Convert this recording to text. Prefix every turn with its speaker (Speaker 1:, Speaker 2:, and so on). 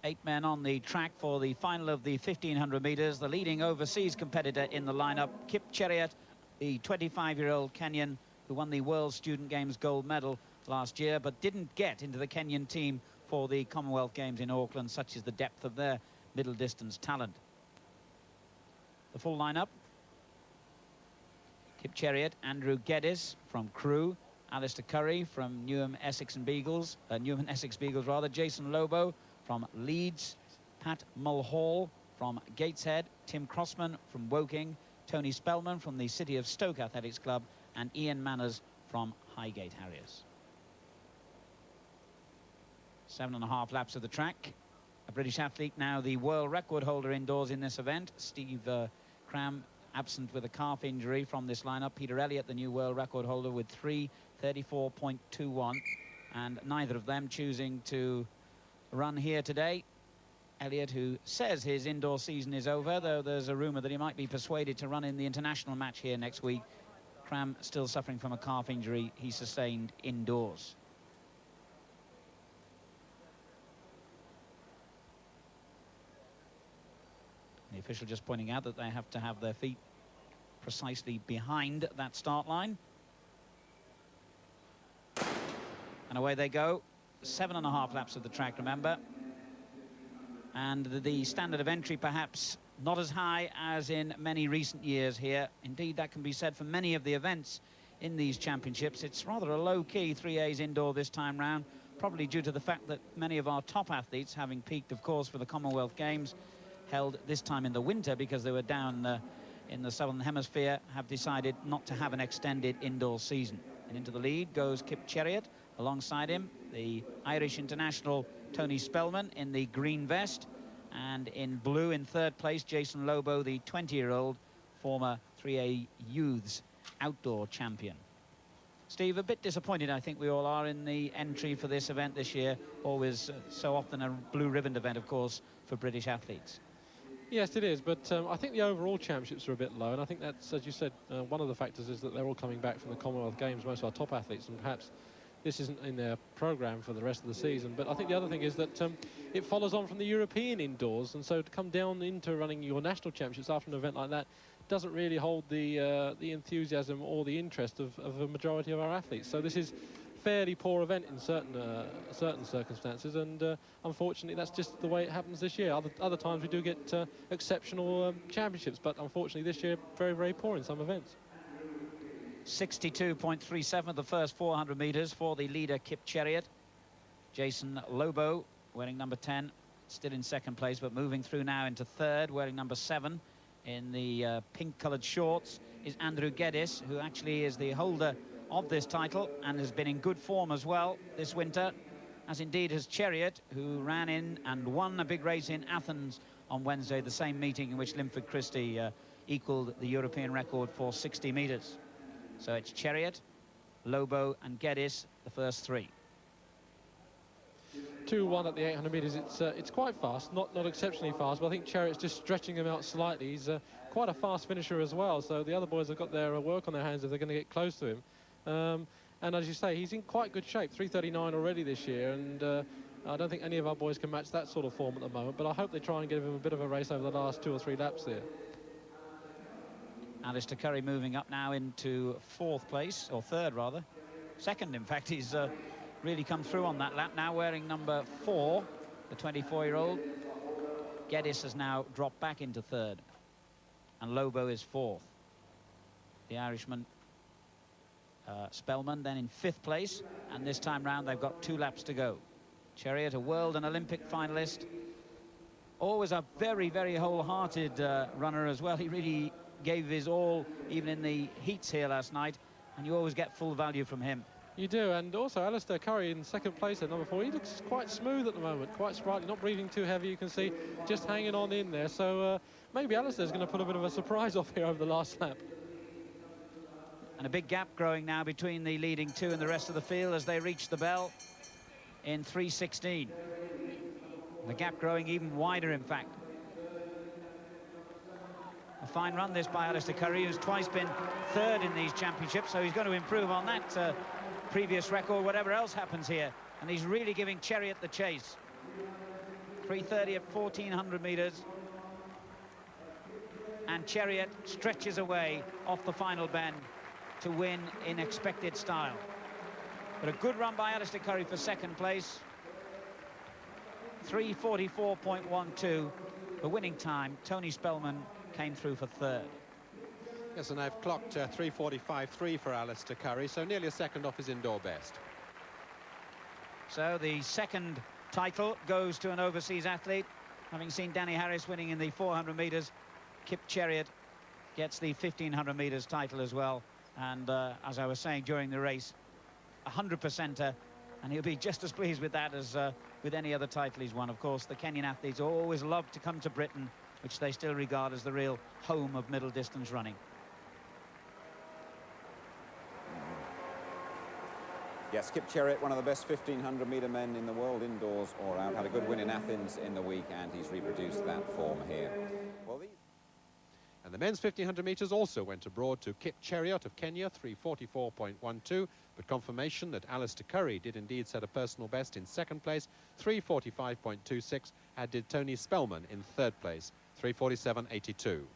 Speaker 1: 8 men on the track for the final of the 1500 metres. The leading overseas competitor in the lineup, Kip Cheriot, the 25-year-old Kenyan who won the World Student Games gold medal last year, but didn't get into the Kenyan team for the Commonwealth Games in Auckland. Such is the depth of their middle distance talent. The full lineup: Kip Cheriot, Andrew Geddes from Crewe, Alistair Curry from Newham Essex Beagles, Jason Lobo from Leeds, Pat Mulhall from Gateshead, Tim Crossman from Woking, Tony Spellman from the City of Stoke Athletics Club, and Ian Manners from Highgate Harriers. 7.5 laps of the track. A British athlete, now the world record holder indoors in this event, Steve Cram, absent with a calf injury from this lineup. Peter Elliott, the new world record holder, with 3:34.21, and neither of them choosing to run here today. Elliott, who says his indoor season is over, though there's a rumour that he might be persuaded to run in the international match here next week. Cram still suffering from a calf injury he sustained indoors. The official just pointing out that they have to have their feet precisely behind that start line. And away they go. 7.5 laps of the track, remember. And the standard of entry perhaps not as high as in many recent years here. Indeed, that can be said for many of the events in these championships. It's rather a low-key 3As indoor this time round, probably due to the fact that many of our top athletes, having peaked, of course, for the Commonwealth Games, held this time in the winter because they were down in the southern hemisphere, have decided not to have an extended indoor season. And into the lead goes Kip Cheriot. Alongside him, the Irish international Tony Spellman in the green vest, and in blue in third place, Jason Lobo, the 20-year-old former 3A Youths outdoor champion. Steve, a bit disappointed, I think we all are, in the entry for this event this year. Always so often a blue-ribboned event, of course, for British athletes.
Speaker 2: Yes, it is, but I think the overall championships are a bit low, and I think that's, as you said, one of the factors is that they're all coming back from the Commonwealth Games, most of our top athletes, and perhaps this isn't in their programme for the rest of the season. But I think the other thing is that it follows on from the European indoors, and so to come down into running your national championships after an event like that doesn't really hold the enthusiasm or the interest of a majority of our athletes. So this is fairly poor event in certain circumstances, and unfortunately that's just the way it happens this year. Other times we do get exceptional championships, but unfortunately this year very, very poor in some events.
Speaker 1: 62.37 the first 400 metres for the leader Kip Cheriot. Jason Lobo, wearing number 10, still in second place, but moving through now into third, wearing number 7 in the pink-coloured shorts, is Andrew Geddes, who actually is the holder of this title and has been in good form as well this winter, as indeed has Cheriot, who ran in and won a big race in Athens on Wednesday, the same meeting in which Linford Christie equalled the European record for 60 metres. So it's Cheriot, Lobo and Geddes, the first three.
Speaker 2: 2-1 at the 800 metres. It's quite fast, not exceptionally fast, but I think Cheriot's just stretching him out slightly. He's quite a fast finisher as well, so the other boys have got their work on their hands if they're going to get close to him. And as you say, he's in quite good shape, 3:39 already this year, and I don't think any of our boys can match that sort of form at the moment, but I hope they try and give him a bit of a race over the last 2 or 3 laps there.
Speaker 1: Alistair Curry moving up now into fourth place, or third rather. Second, in fact. He's really come through on that lap, now wearing number 4, the 24-year-old. Geddes has now dropped back into third, and Lobo is fourth. The Irishman Spellman then in 5th place, and this time round they've got 2 laps to go. Cheriot, a world and Olympic finalist, always a very, very wholehearted runner as well. He really gave his all even in the heats here last night, and you always get full value from him.
Speaker 2: You do, and also Alistair Curry in second place at number 4. He looks quite smooth at the moment, quite sprightly, not breathing too heavy, you can see, just hanging on in there. So maybe Alistair's going to put a bit of a surprise off here over the last lap.
Speaker 1: And a big gap growing now between the leading 2 and the rest of the field as they reach the bell in 3:16. The gap growing even wider, in fact. A fine run this by Alistair Curry, who's twice been third in these championships, so he's going to improve on that previous record, whatever else happens here. And he's really giving Cheriot the chase. 3:30 at 1400 metres. And Chariot stretches away off the final bend to win in expected style. But a good run by Alistair Curry for second place. 3:44.12, the winning time. Tony Spellman came through for third.
Speaker 3: Yes, and I've clocked 3:45.3 for Alistair Curry, so nearly a second off his indoor best.
Speaker 1: So the second title goes to an overseas athlete. Having seen Danny Harris winning in the 400 metres, Kip Chariot gets the 1500 metres title as well. And as I was saying during the race, 100%er, and he'll be just as pleased with that as with any other title he's won. Of course, the Kenyan athletes always love to come to Britain, which they still regard as the real home of middle distance running.
Speaker 4: Yes, Kip Chariot, one of the best 1500-metre men in the world, indoors or out. Had a good win in Athens in the week, and he's reproduced that form here. Well,
Speaker 3: and the men's 1500 metres also went abroad to Kip Chariot of Kenya, 3:44.12, but confirmation that Alistair Curry did indeed set a personal best in second place, 3:45.26, as did Tony Spellman in third place, 3:47.82.